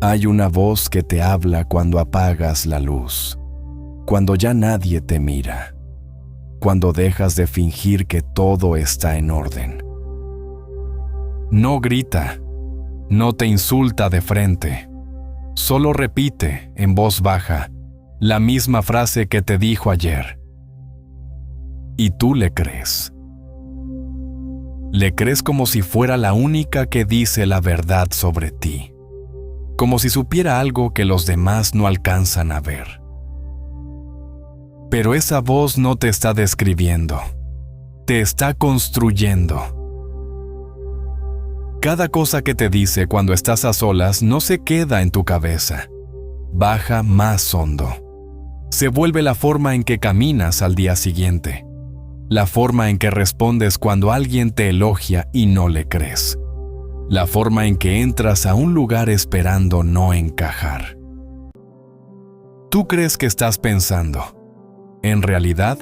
Hay una voz que te habla cuando apagas la luz, cuando ya nadie te mira, cuando dejas de fingir que todo está en orden. No grita, no te insulta de frente, solo repite en voz baja la misma frase que te dijo ayer. Y tú le crees. Le crees como si fuera la única que dice la verdad sobre ti, como si supiera algo que los demás no alcanzan a ver. Pero esa voz no te está describiendo, te está construyendo. Cada cosa que te dice cuando estás a solas no se queda en tu cabeza, baja más hondo. Se vuelve la forma en que caminas al día siguiente, la forma en que respondes cuando alguien te elogia y no le crees, la forma en que entras a un lugar esperando no encajar. Tú crees que estás pensando. En realidad,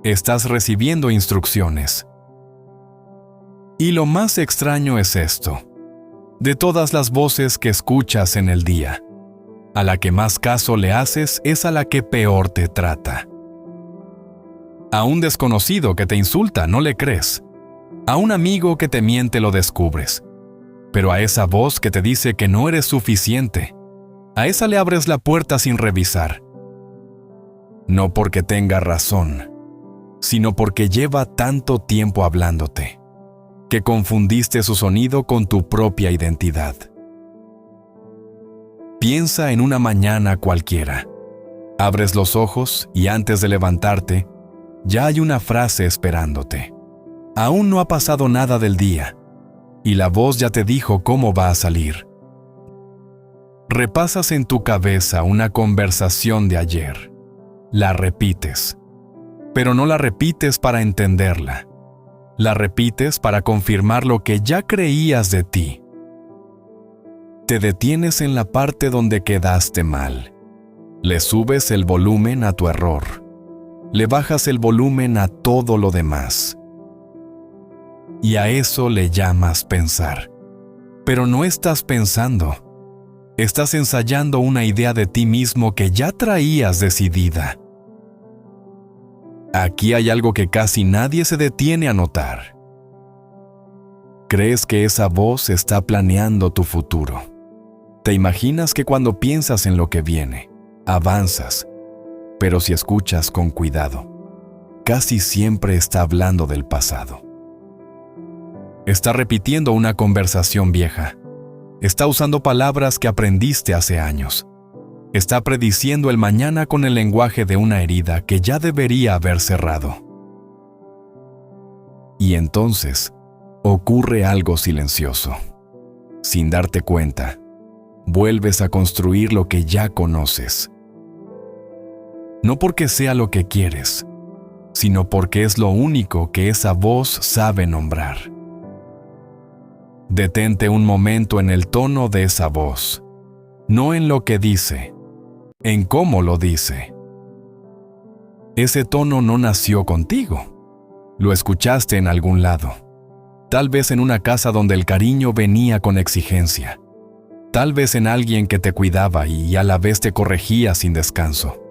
estás recibiendo instrucciones. Y lo más extraño es esto. De todas las voces que escuchas en el día, a la que más caso le haces es a la que peor te trata. A un desconocido que te insulta no le crees. A un amigo que te miente lo descubres. Pero a esa voz que te dice que no eres suficiente, a esa le abres la puerta sin revisar. No porque tenga razón, sino porque lleva tanto tiempo hablándote, que confundiste su sonido con tu propia identidad. Piensa en una mañana cualquiera. Abres los ojos y antes de levantarte, ya hay una frase esperándote. Aún no ha pasado nada del día, y la voz ya te dijo cómo va a salir. Repasas en tu cabeza una conversación de ayer. La repites, pero no la repites para entenderla. La repites para confirmar lo que ya creías de ti. Te detienes en la parte donde quedaste mal. Le subes el volumen a tu error. Le bajas el volumen a todo lo demás. Y a eso le llamas pensar. Pero no estás pensando. Estás ensayando una idea de ti mismo que ya traías decidida. Aquí hay algo que casi nadie se detiene a notar. Crees que esa voz está planeando tu futuro. Te imaginas que cuando piensas en lo que viene, avanzas, pero si escuchas con cuidado, casi siempre está hablando del pasado. Está repitiendo una conversación vieja. Está usando palabras que aprendiste hace años. Está prediciendo el mañana con el lenguaje de una herida que ya debería haber cerrado. Y entonces, ocurre algo silencioso. Sin darte cuenta, vuelves a construir lo que ya conoces. No porque sea lo que quieres, sino porque es lo único que esa voz sabe nombrar. Detente un momento en el tono de esa voz, no en lo que dice, en cómo lo dice. Ese tono no nació contigo. Lo escuchaste en algún lado. Tal vez en una casa donde el cariño venía con exigencia. Tal vez en alguien que te cuidaba y a la vez te corregía sin descanso.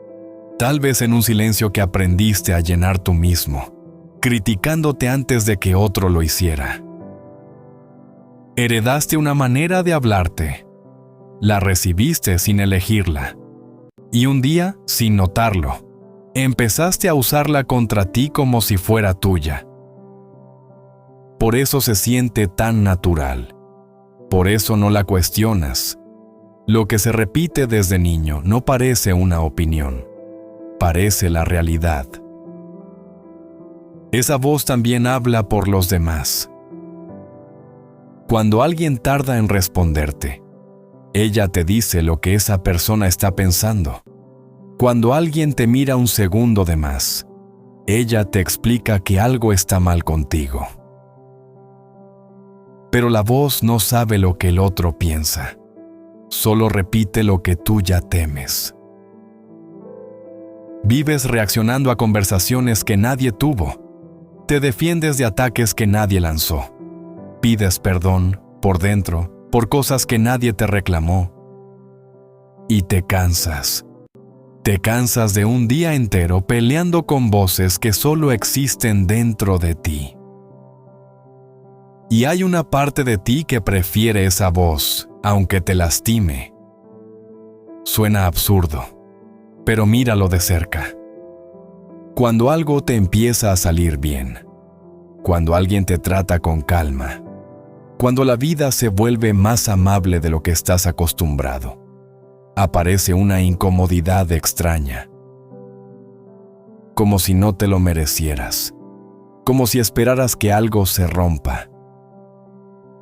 Tal vez en un silencio que aprendiste a llenar tú mismo, criticándote antes de que otro lo hiciera. Heredaste una manera de hablarte. La recibiste sin elegirla. Y un día, sin notarlo, empezaste a usarla contra ti como si fuera tuya. Por eso se siente tan natural. Por eso no la cuestionas. Lo que se repite desde niño no parece una opinión. Parece la realidad. Esa voz también habla por los demás. Cuando alguien tarda en responderte, ella te dice lo que esa persona está pensando. Cuando alguien te mira un segundo de más, ella te explica que algo está mal contigo. Pero la voz no sabe lo que el otro piensa. Solo repite lo que tú ya temes. Vives reaccionando a conversaciones que nadie tuvo. Te defiendes de ataques que nadie lanzó. Pides perdón, por dentro, por cosas que nadie te reclamó. y te cansas. Te cansas de un día entero peleando con voces que solo existen dentro de ti. Y hay una parte de ti que prefiere esa voz, aunque te lastime. Suena absurdo, pero míralo de cerca. Cuando algo te empieza a salir bien, cuando alguien te trata con calma, cuando la vida se vuelve más amable de lo que estás acostumbrado, aparece una incomodidad extraña. Como si no te lo merecieras, como si esperaras que algo se rompa.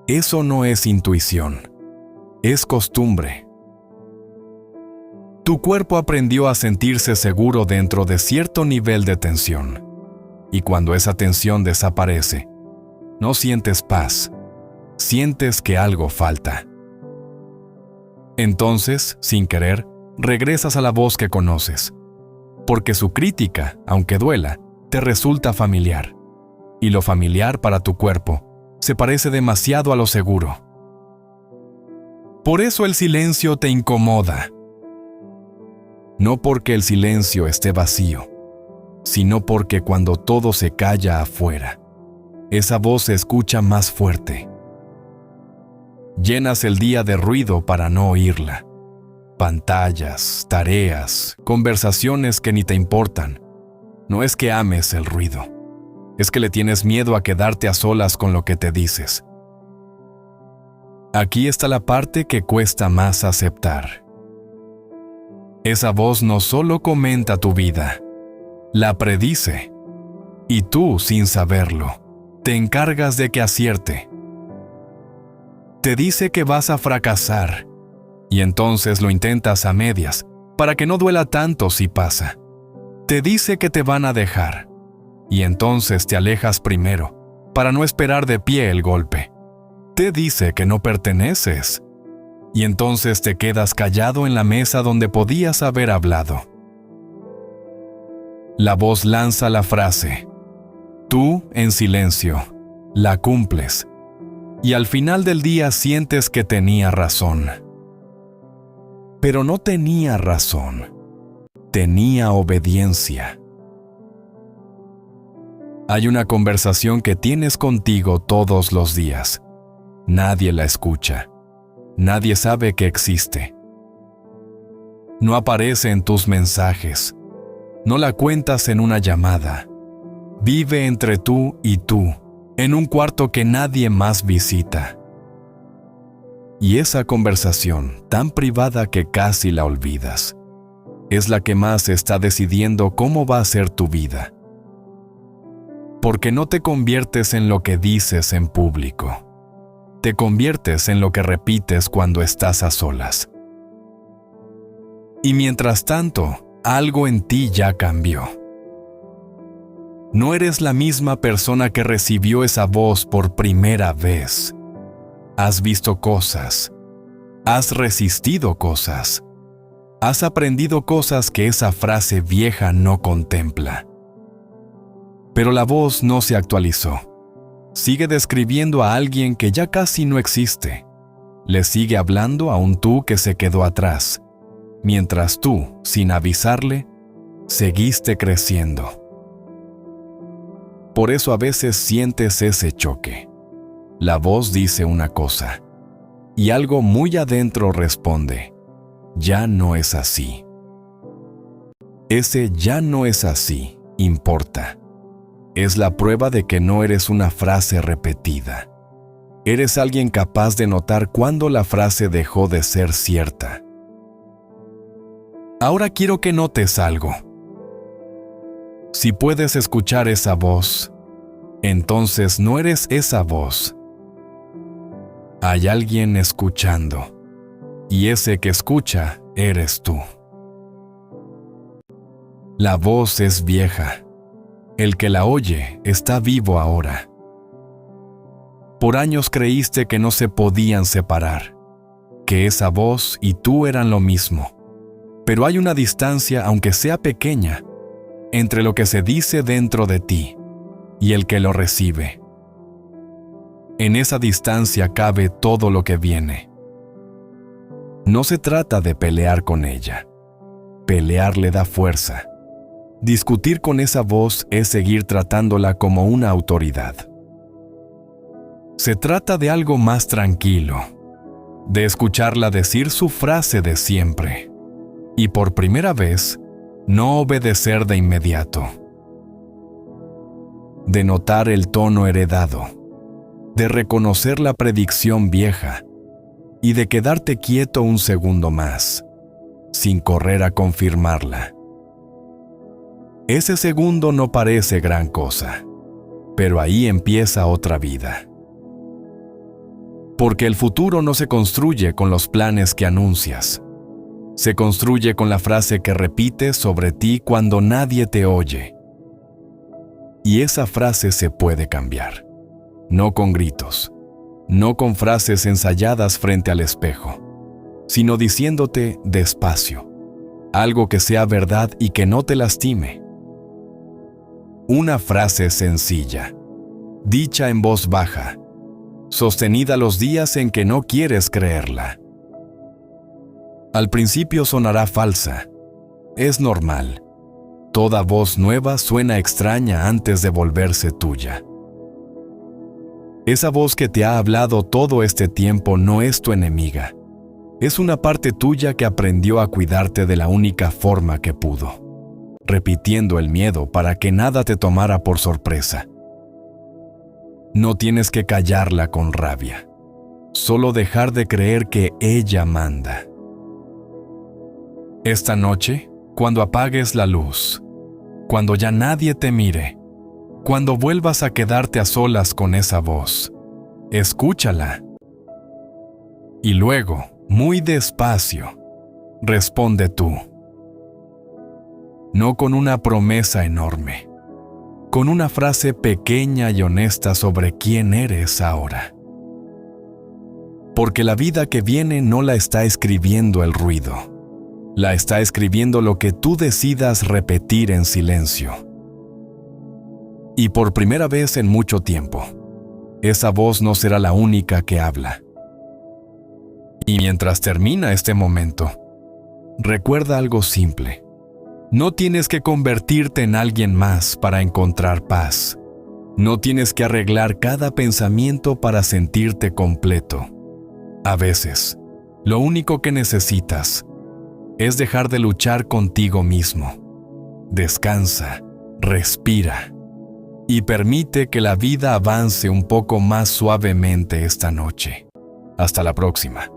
Eso no es intuición, es costumbre. Tu cuerpo aprendió a sentirse seguro dentro de cierto nivel de tensión, y cuando esa tensión desaparece, no sientes paz, sientes que algo falta. Entonces, sin querer, regresas a la voz que conoces, porque su crítica, aunque duela, te resulta familiar, y lo familiar para tu cuerpo se parece demasiado a lo seguro. Por eso el silencio te incomoda. No porque el silencio esté vacío, sino porque cuando todo se calla afuera, esa voz se escucha más fuerte. Llenas el día de ruido para no oírla. Pantallas, tareas, conversaciones que ni te importan. No es que ames el ruido, es que le tienes miedo a quedarte a solas con lo que te dices. Aquí está la parte que cuesta más aceptar. Esa voz no solo comenta tu vida, la predice, y tú, sin saberlo, te encargas de que acierte. Te dice que vas a fracasar, y entonces lo intentas a medias, para que no duela tanto si pasa. Te dice que te van a dejar, y entonces te alejas primero, para no esperar de pie el golpe. Te dice que no perteneces, y entonces te quedas callado en la mesa donde podías haber hablado. La voz lanza la frase. Tú, en silencio, la cumples, y al final del día sientes que tenía razón. Pero no tenía razón, tenía obediencia. Hay una conversación que tienes contigo todos los días. Nadie la escucha. Nadie sabe que existe. No aparece en tus mensajes. No la cuentas en una llamada. Vive entre tú y tú, en un cuarto que nadie más visita. Y esa conversación, tan privada que casi la olvidas, es la que más está decidiendo cómo va a ser tu vida. Porque no te conviertes en lo que dices en público. Te conviertes en lo que repites cuando estás a solas. Y mientras tanto, algo en ti ya cambió. No eres la misma persona que recibió esa voz por primera vez. Has visto cosas. Has resistido cosas. Has aprendido cosas que esa frase vieja no contempla. Pero la voz no se actualizó. Sigue describiendo a alguien que ya casi no existe. Le sigue hablando a un tú que se quedó atrás, mientras tú, sin avisarle, seguiste creciendo. Por eso a veces sientes ese choque. La voz dice una cosa, y algo muy adentro responde, ya no es así. Ese ya no es así importa. Es la prueba de que no eres una frase repetida. Eres alguien capaz de notar cuándo la frase dejó de ser cierta. Ahora quiero que notes algo. Si puedes escuchar esa voz, entonces no eres esa voz. Hay alguien escuchando, y ese que escucha eres tú. La voz es vieja. El que la oye está vivo ahora. Por años creíste que no se podían separar, que esa voz y tú eran lo mismo. Pero hay una distancia, aunque sea pequeña, entre lo que se dice dentro de ti y el que lo recibe. En esa distancia cabe todo lo que viene. No se trata de pelear con ella. Pelear le da fuerza. Discutir con esa voz es seguir tratándola como una autoridad. Se trata de algo más tranquilo, de escucharla decir su frase de siempre, y por primera vez, no obedecer de inmediato. De notar el tono heredado, de reconocer la predicción vieja y de quedarte quieto un segundo más, sin correr a confirmarla. Ese segundo no parece gran cosa, pero ahí empieza otra vida. Porque el futuro no se construye con los planes que anuncias. Se construye con la frase que repites sobre ti cuando nadie te oye. Y esa frase se puede cambiar. No con gritos, no con frases ensayadas frente al espejo, sino diciéndote despacio, algo que sea verdad y que no te lastime. Una frase sencilla, dicha en voz baja, sostenida los días en que no quieres creerla. Al principio sonará falsa. Es normal. Toda voz nueva suena extraña antes de volverse tuya. Esa voz que te ha hablado todo este tiempo no es tu enemiga. Es una parte tuya que aprendió a cuidarte de la única forma que pudo, repitiendo el miedo para que nada te tomara por sorpresa. No tienes que callarla con rabia, solo dejar de creer que ella manda. Esta noche, cuando apagues la luz, cuando ya nadie te mire, cuando vuelvas a quedarte a solas con esa voz, escúchala. Y luego, muy despacio, responde tú. No con una promesa enorme, con una frase pequeña y honesta sobre quién eres ahora. Porque la vida que viene no la está escribiendo el ruido, la está escribiendo lo que tú decidas repetir en silencio. Y por primera vez en mucho tiempo, esa voz no será la única que habla. Y mientras termina este momento, recuerda algo simple. No tienes que convertirte en alguien más para encontrar paz. No tienes que arreglar cada pensamiento para sentirte completo. A veces, lo único que necesitas es dejar de luchar contigo mismo. Descansa, respira y permite que la vida avance un poco más suavemente esta noche. Hasta la próxima.